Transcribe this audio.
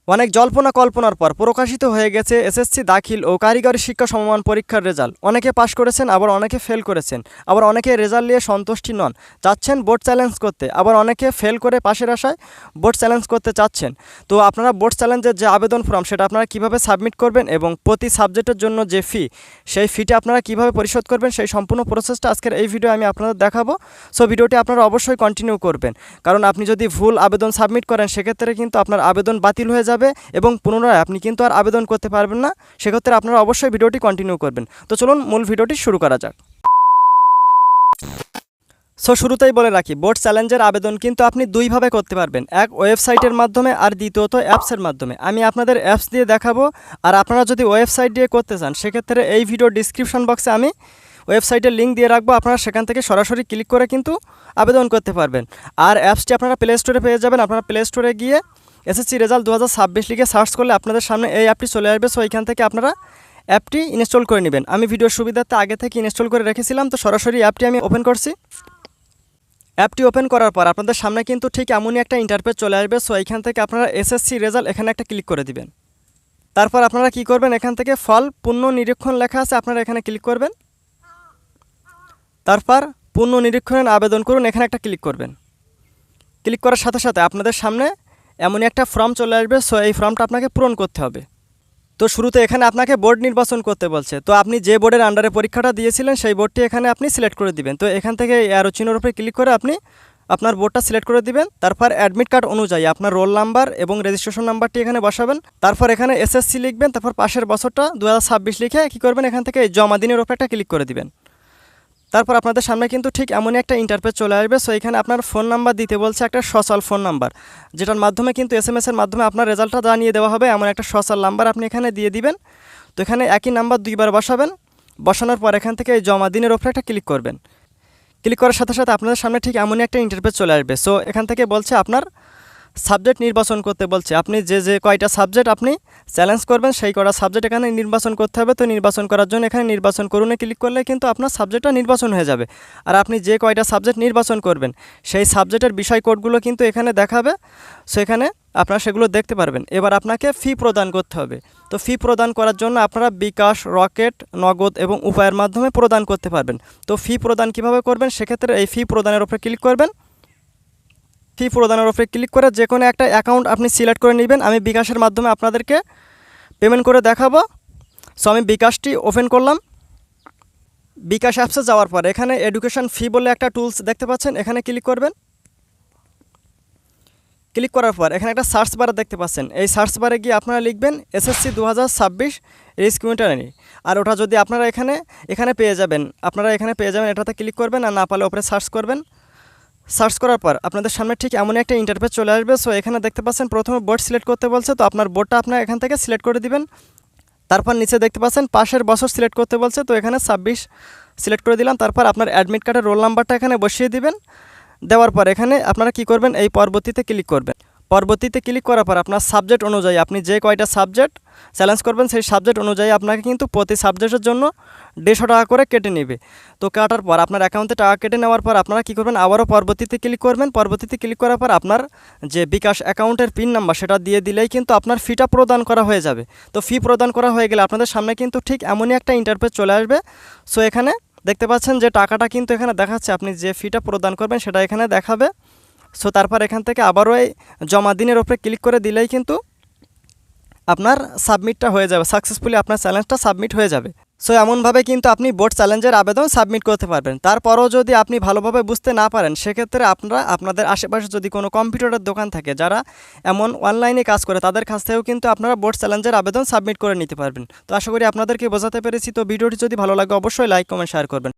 অনেক জল্পনা কল্পনার পর প্রকাশিত হয়ে গেছে এসএসসি দাখিল ও কারিগরি শিক্ষা সমমান পরীক্ষার রেজাল্ট। অনেকে পাশ করেছেন, আবার অনেকে ফেল করেছেন, আবার অনেকে রেজাল্ট নিয়ে সন্তুষ্টি নন, চাচ্ছেন বোর্ড চ্যালেঞ্জ করতে, আবার অনেকে ফেল করে পাশের আশায় বোর্ড চ্যালেঞ্জ করতে চাচ্ছেন। তো আপনারা বোর্ড চ্যালেঞ্জের যে আবেদন ফর্ম সেটা আপনারা কীভাবে সাবমিট করবেন এবং প্রতি সাবজেক্টের জন্য যে ফি সেই ফিটা আপনারা কীভাবে পরিশোধ করবেন সেই সম্পূর্ণ প্রসেসটা আজকের এই ভিডিও আমি আপনাদের দেখাবো। সো ভিডিওটি আপনারা অবশ্যই কন্টিনিউ করবেন, কারণ আপনি যদি ভুল আবেদন সাবমিট করেন সেক্ষেত্রে কিন্তু আপনার আবেদন বাতিল হয়ে যাবে এবং পুনরায় আপনি কিন্তু আর আবেদন করতে পারবেন না। সেক্ষেত্রে আপনারা অবশ্যই ভিডিওটি কন্টিনিউ করবেন। তো চলুন মূল ভিডিওটি শুরু করা যাক। সো শুরুতেই বলে রাখি, বোর্ড চ্যালেঞ্জের আবেদন কিন্তু আপনি দুইভাবে করতে পারবেন, এক ওয়েবসাইটের মাধ্যমে আর দ্বিতীয়ত অ্যাপসের মাধ্যমে। আমি আপনাদের অ্যাপস দিয়ে দেখাবো, আর আপনারা যদি ওয়েবসাইট দিয়ে করতে চান সেক্ষেত্রে এই ভিডিও ডিসক্রিপশন বক্সে আমি ওয়েবসাইটের লিঙ্ক দিয়ে রাখবো, আপনারা সেখান থেকে সরাসরি ক্লিক করে কিন্তু আবেদন করতে পারবেন। আর অ্যাপসটি আপনারা প্লে স্টোরে পেয়ে যাবেন। আপনারা প্লে স্টোরে গিয়ে এসএসসি রেজাল্ট 2026 লিখে সার্চ করলে আপনাদের সামনে এই অ্যাপটি চলে আসবে। সো এইখান থেকে আপনারা অ্যাপটি ইনস্টল করে নেবেন। আমি ভিডিওর সুবিধার্থে আগে থেকে ইনস্টল করে রেখেছিলাম, তো সরাসরি অ্যাপটি আমি ওপেন করছি। অ্যাপটি ওপেন করার পর আপনাদের সামনে কিন্তু ঠিক এমনই একটা ইন্টারফেস চলে আসবে। সো এইখান থেকে আপনারা এসএসসি রেজাল্ট এখানে একটা ক্লিক করে দিবেন। তারপর আপনারা কি করবেন, এখান থেকে ফল পূর্ণ নিরীক্ষণ লেখা আছে, আপনারা এখানে ক্লিক করবেন। তারপর পূর্ণ নিরীক্ষণের আবেদন করুন, এখানে একটা ক্লিক করবেন। ক্লিক করার সাথে সাথে আপনাদের সামনে এমনই একটা ফর্ম চলে আসবে। সো এই ফর্মটা আপনাকে পূরণ করতে হবে। তো শুরুতে এখানে আপনাকে বোর্ড নির্বাচন করতে বলছে। তো আপনি যে বোর্ডের আন্ডারে পরীক্ষাটা দিয়েছিলেন সেই বোর্ডটি এখানে আপনি সিলেক্ট করে দিবেন। তো এখান থেকে অ্যারো চিহ্নের উপরে ক্লিক করে আপনি আপনার বোর্ডটা সিলেক্ট করে দিবেন। তারপর অ্যাডমিট কার্ড অনুযায়ী আপনার রোল নাম্বার এবং রেজিস্ট্রেশন নাম্বারটি এখানে বসাবেন। তারপর এখানে এসএসসি লিখবেন, তারপর পাশের বছরটা 2026 লিখে কী করবেন, এখান থেকে জমা দিনের উপরে একটা ক্লিক করে দিবেন। তারপর আপনাদের সামনে কিন্তু ঠিক এমনই একটা ইন্টারফেস চলে আসবে। সো এখানে আপনার ফোন নাম্বার দিতে বলছে, একটা সচল ফোন নাম্বার, যেটার মাধ্যমে কিন্তু এসএমএসের মাধ্যমে আপনার রেজাল্টটা জানিয়ে দেওয়া হবে। এমন একটা সচল নাম্বার আপনি এখানে দিয়ে দিবেন। তো এখানে একই নাম্বার দুইবার বসাবেন। বসানোর পর এখান থেকে এই জমা দিনের ওপরে একটা ক্লিক করবেন। ক্লিক করার সাথে সাথে আপনাদের সামনে ঠিক এমনই একটা ইন্টারফেস চলে আসবে। সো এখান থেকে বলছে আপনার সাবজেক্ট নির্বাচন করতে বলছে। আপনি যে কয়টা সাবজেক্ট আপনি চ্যালেঞ্জ করবেন সেই কয়টা সাবজেক্ট এখানে নির্বাচন করতে হবে। তো নির্বাচন করার জন্য এখানে নির্বাচন করুনে ক্লিক করলে কিন্তু আপনার সাবজেক্টটা নির্বাচন হয়ে যাবে। আর আপনি যে কয়টা সাবজেক্ট নির্বাচন করবেন সেই সাবজেক্টের বিষয় কোডগুলো কিন্তু এখানে দেখাবে। সো এখানে আপনারা সেগুলো দেখতে পারবেন। এবার আপনাকে ফি প্রদান করতে হবে। তো ফি প্রদান করার জন্য আপনারা বিকাশ, রকেট, নগদ এবং উপায়ের মাধ্যমে প্রদান করতে পারবেন। তো ফি প্রদান কিভাবে করবেন, সেক্ষেত্রে এই ফি প্রদানের উপরে ক্লিক করবেন। ফি প্রদানের উপরে ক্লিক করে যে কোনো একটা অ্যাকাউন্ট আপনি সিলেক্ট করে নেবেন। আমি বিকাশের মাধ্যমে আপনাদেরকে পেমেন্ট করে দেখাবো। সো আমি বিকাশটি ওপেন করলাম। বিকাশ অ্যাপসে যাওয়ার পর এখানে এডুকেশন ফি বলে একটা টুলস দেখতে পাচ্ছেন, এখানে ক্লিক করবেন। ক্লিক করার পর এখানে একটা সার্চ বার দেখতে পাচ্ছেন, এই সার্চ বারে গিয়ে আপনারা লিখবেন এসএসসি 2026 রিস্কুইটারি। আর ওটা যদি আপনারা এখানে পেয়ে যাবেন, এটাতে ক্লিক করবেন, আর না পারলে ওপরে সার্চ করবেন। সার্চ করার পর আপনাদের সামনে ঠিক এমন একটা ইন্টারফেস চলে আসবে। সো এখানে দেখতে পাচ্ছেন প্রথমে বোর্ড সিলেক্ট করতে বলছে। তো আপনার বোর্ডটা আপনার এখান থেকে সিলেক্ট করে দিবেন। তারপর নিচে দেখতে পাচ্ছেন পাশের বছর সিলেক্ট করতে বলছে। তো এখানে 26 সিলেক্ট করে দিলাম। তারপর আপনার অ্যাডমিট কার্ডের রোল নাম্বারটা এখানে বসিয়ে দিবেন। দেওয়ার পর এখানে আপনারা কি করবেন, এই পরবর্তীতে ক্লিক করবেন। পরবর্তীতে ক্লিক করার পর আপনার সাবজেক্ট অনুযায়ী আপনি যে কয়টা সাবজেক্ট চ্যালেঞ্জ করবেন সেই সাবজেক্ট অনুযায়ী আপনাকে কিন্তু প্রতি সাবজেক্টের জন্য 150 টাকা করে কেটে নেবে। তো কাটার পর আপনার অ্যাকাউন্টে টাকা কেটে নেওয়ার পর আপনারা কী করবেন, আবারও পরবর্তীতে ক্লিক করবেন। পরবর্তীতে ক্লিক করার পর আপনার যে বিকাশ অ্যাকাউন্টের পিন নাম্বার সেটা দিয়ে দিলেই কিন্তু আপনার ফিটা প্রদান করা হয়ে যাবে। তো ফি প্রদান করা হয়ে গেলে আপনাদের সামনে কিন্তু ঠিক এমনই একটা ইন্টারফেস চলে আসবে। সো এখানে দেখতে পাচ্ছেন যে টাকাটা কিন্তু এখানে দেখাচ্ছে, আপনি যে ফিটা প্রদান করবেন সেটা এখানে দেখাবে। সো তারপর এখান থেকে আবারও এই জমা দিনের ওপরে ক্লিক করে দিলেই কিন্তু আপনার সাবমিটটা হয়ে যাবে, সাকসেসফুলি আপনার চ্যালেঞ্জটা সাবমিট হয়ে যাবে। সো এমনভাবে কিন্তু আপনি বোর্ড চ্যালেঞ্জের আবেদন সাবমিট করতে পারবেন। তারপরও যদি আপনি ভালোভাবে বুঝতে না পারেন সেক্ষেত্রে আপনারা আপনাদের আশেপাশে যদি কোনো কম্পিউটারের দোকান থাকে যারা এমন অনলাইনে কাজ করে তাদের কাছ থেকেও কিন্তু আপনারা বোর্ড চ্যালেঞ্জের আবেদন সাবমিট করে নিতে পারবেন। তো আশা করি আপনাদেরকে বোঝাতে পেরেছি। তো ভিডিওটি যদি ভালো লাগে অবশ্যই লাইক, কমেন্ট, শেয়ার করবেন।